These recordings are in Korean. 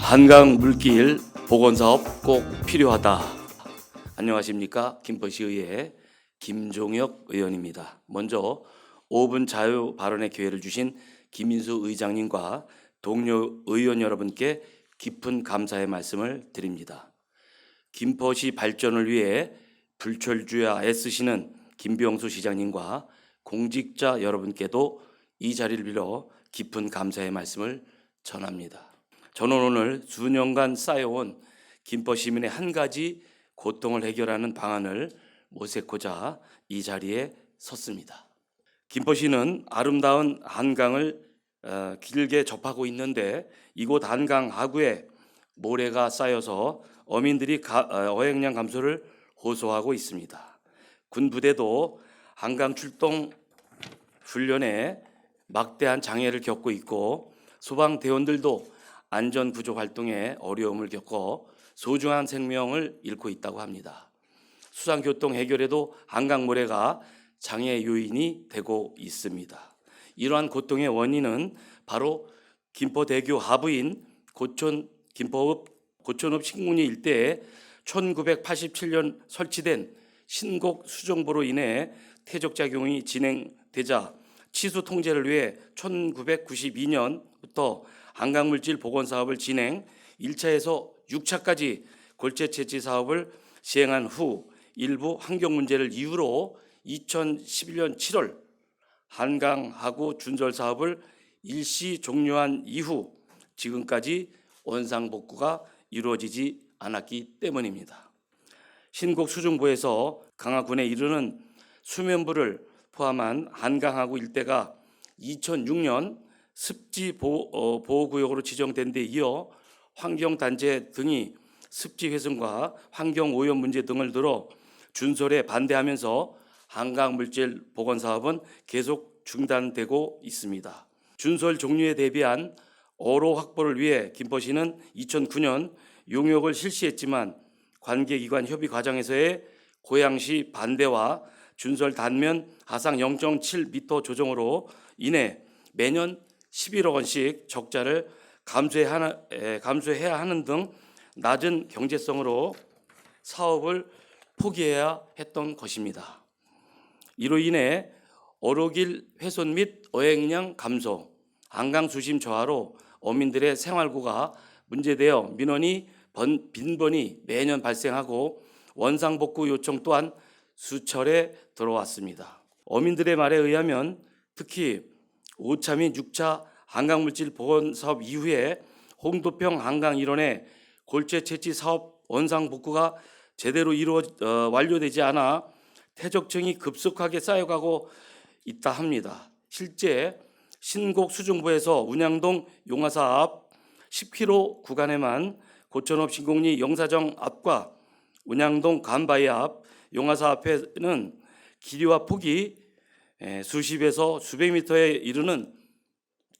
한강 물길 복원사업 꼭 필요하다. 안녕하십니까? 김포시의회 김종혁 의원입니다. 먼저 5분 자유 발언의 기회를 주신 김인수 의장님과 동료 의원 여러분께 깊은 감사의 말씀을 드립니다. 김포시 발전을 위해 불철주야 애쓰시는 김병수 시장님과 공직자 여러분께도 이 자리를 빌어 깊은 감사의 말씀을 전합니다. 저는 오늘 수년간 쌓여온 김포 시민의 한 가지 고통을 해결하는 방안을 모색고자 이 자리에 섰습니다. 김포시는 아름다운 한강을 길게 접하고 있는데 이곳 한강 하구에 모래가 쌓여서 어민들이 어획량 감소를 호소하고 있습니다. 군 부대도 한강 출동 훈련에 막대한 장애를 겪고 있고 소방대원들도 안전구조 활동에 어려움을 겪어 소중한 생명을 잃고 있다고 합니다. 수상교통 해결에도 한강모래가 장애 요인이 되고 있습니다. 이러한 고통의 원인은 바로 김포대교 하부인 고촌읍 신군리 일대에 1987년 설치된 신곡 수정보로 인해 퇴적작용이 진행되자 치수 통제를 위해 1992년부터 한강물질 복원 사업을 진행 1차에서 6차까지 골재 채취 사업을 시행한 후 일부 환경 문제를 이유로 2011년 7월 한강 하구 준설 사업을 일시 종료한 이후 지금까지 원상복구가 이루어지지 않았기 때문입니다. 신곡 수중부에서 강화군에 이르는 수면부를 포함한 한강하구 일대가 2006년 습지 보호구역으로 지정된 데 이어 환경단체 등이 습지 훼손과 환경오염 문제 등을 들어 준설에 반대하면서 한강물질 복원 사업은 계속 중단되고 있습니다. 준설 종료에 대비한 어로 확보를 위해 김포시는 2009년 용역을 실시했지만 관계기관 협의 과정에서의 고양시 반대와 준설 단면 하상 0.7m 조정으로 인해 매년 11억 원씩 적자를 감수해야 하는 등 낮은 경제성으로 사업을 포기해야 했던 것입니다. 이로 인해 어로길 훼손 및 어획량 감소, 한강 수심 저하로 어민들의 생활고가 문제되어 민원이 빈번히 매년 발생하고 원상복구 요청 또한 수차례 들어왔습니다. 어민들의 말에 의하면 특히 5차 및 6차 한강물질 복원 사업 이후에 홍도평 한강 일원의 골재 채취 사업 원상복구가 제대로 완료되지 않아 퇴적층이 급속하게 쌓여가고 있다 합니다. 실제 신곡 수중부에서 운양동 용화사 앞 10km 구간에만 고촌읍 신곡리 영사정 앞과 운양동 간바위 앞 용화사 앞에는 길이와 폭이 수십에서 수백 미터에 이르는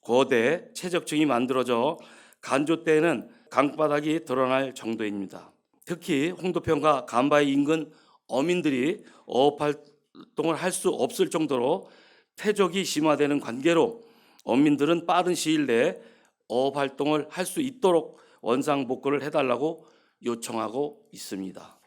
거대 퇴적층이 만들어져 간조 때에는 강바닥이 드러날 정도입니다. 특히 홍도평과 간바위 인근 어민들이 어업 활동을 할 수 없을 정도로 퇴적이 심화되는 관계로 어민들은 빠른 시일 내에 어업 활동을 할 수 있도록 원상복구를 해달라고 요청하고 있습니다.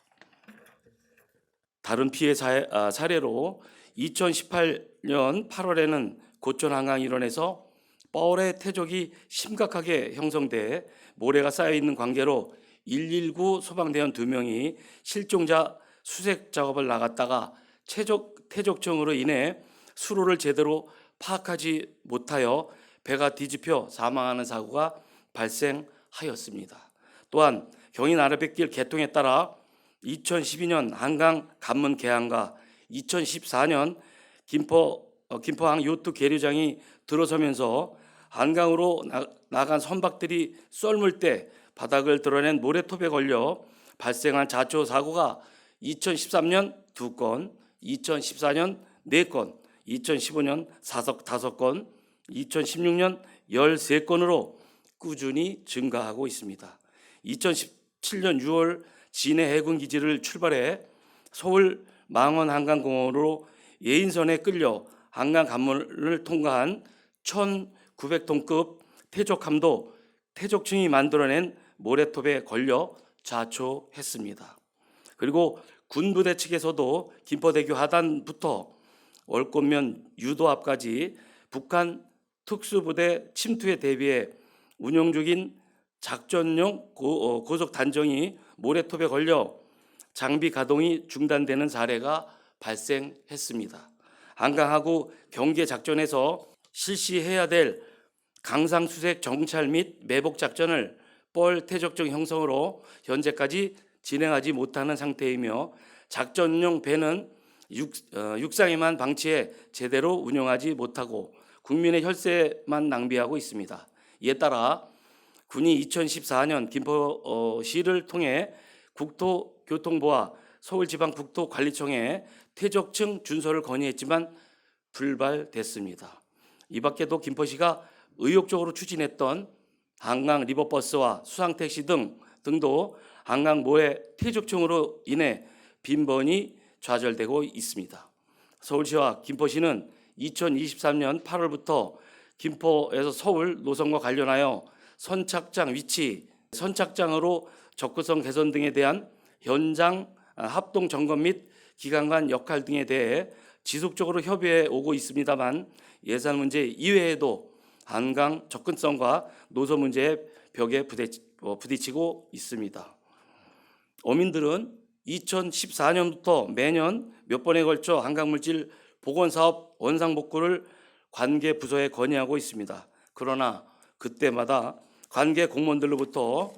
다른 피해 사례로 2018년 8월에는 고촌 한강 일원에서 뻘의 퇴적이 심각하게 형성돼 모래가 쌓여 있는 관계로 119 소방대원 2명이 실종자 수색 작업을 나갔다가 퇴적증으로 인해 수로를 제대로 파악하지 못하여 배가 뒤집혀 사망하는 사고가 발생하였습니다. 또한 경인 아래뱃길 개통에 따라 2012년 한강 관문 개항과 2014년 김포항 요트 계류장이 들어서면서 한강으로 나간 선박들이 썰물 때 바닥을 드러낸 모래톱에 걸려 발생한 자초 사고가 2013년 2건, 2014년 4건, 2015년 5건, 2016년 13건으로 꾸준히 증가하고 있습니다. 2017년 6월 진해 해군기지를 출발해 서울 망원 한강공원으로 예인선에 끌려 한강 관문을 통과한 1900톤급 태족함도 태족층이 만들어낸 모래톱에 걸려 자초했습니다. 그리고 군부대 측에서도 김포대교 하단부터 월권면 유도 앞까지 북한 특수부대 침투에 대비해 운영 중인 작전용 고속 단정이 모래톱에 걸려 장비 가동이 중단되는 사례가 발생했습니다. 한강하고 경계 작전에서 실시해야 될 강상수색 정찰 및 매복 작전을 뻘 태적증 형성으로 현재까지 진행하지 못하는 상태이며 작전용 배는 육상에만 방치해 제대로 운영하지 못하고 국민의 혈세만 낭비하고 있습니다. 이에 따라 군이 2014년 김포시를 통해 국토교통부와 서울지방국토관리청에 퇴적층 준설을 건의했지만 불발됐습니다. 이 밖에도 김포시가 의욕적으로 추진했던 한강 리버버스와 수상택시 등도 한강 모래 퇴적층으로 인해 빈번히 좌절되고 있습니다. 서울시와 김포시는 2023년 8월부터 김포에서 서울 노선과 관련하여 선착장 위치, 선착장으로 접근성 개선 등에 대한 현장 합동 점검 및 기관 간 역할 등에 대해 지속적으로 협의해 오고 있습니다만 예산 문제 이외에도 한강 접근성과 노선 문제의 벽에 부딪히고 있습니다. 어민들은 2014년부터 매년 몇 번에 걸쳐 한강물질 복원사업 원상복구를 관계 부서에 건의하고 있습니다. 그러나 그때마다 관계 공무원들로부터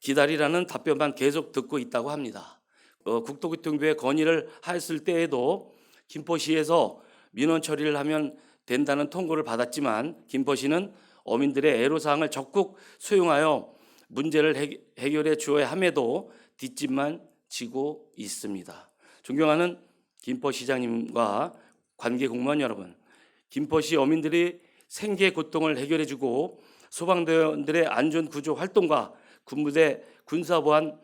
기다리라는 답변만 계속 듣고 있다고 합니다. 국토교통부에 건의를 하였을 때에도 김포시에서 민원 처리를 하면 된다는 통보를 받았지만 김포시는 어민들의 애로사항을 적극 수용하여 문제를 해결해 주어야 함에도 뒷짐만 지고 있습니다. 존경하는 김포시장님과 관계 공무원 여러분, 김포시 어민들이 생계 고통을 해결해주고 소방대원들의 안전구조 활동과 군부대 군사보안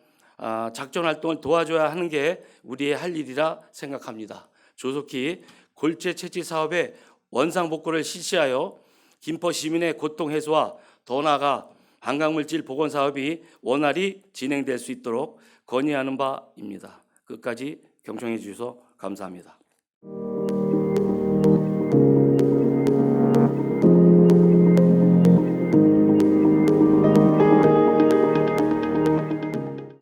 작전 활동을 도와줘야 하는 게 우리의 할 일이라 생각합니다. 조속히 골재 채취 사업의 원상복구를 실시하여 김포 시민의 고통 해소와 더 나아가 한강물질 복원 사업이 원활히 진행될 수 있도록 건의하는 바입니다. 끝까지 경청해 주셔서 감사합니다.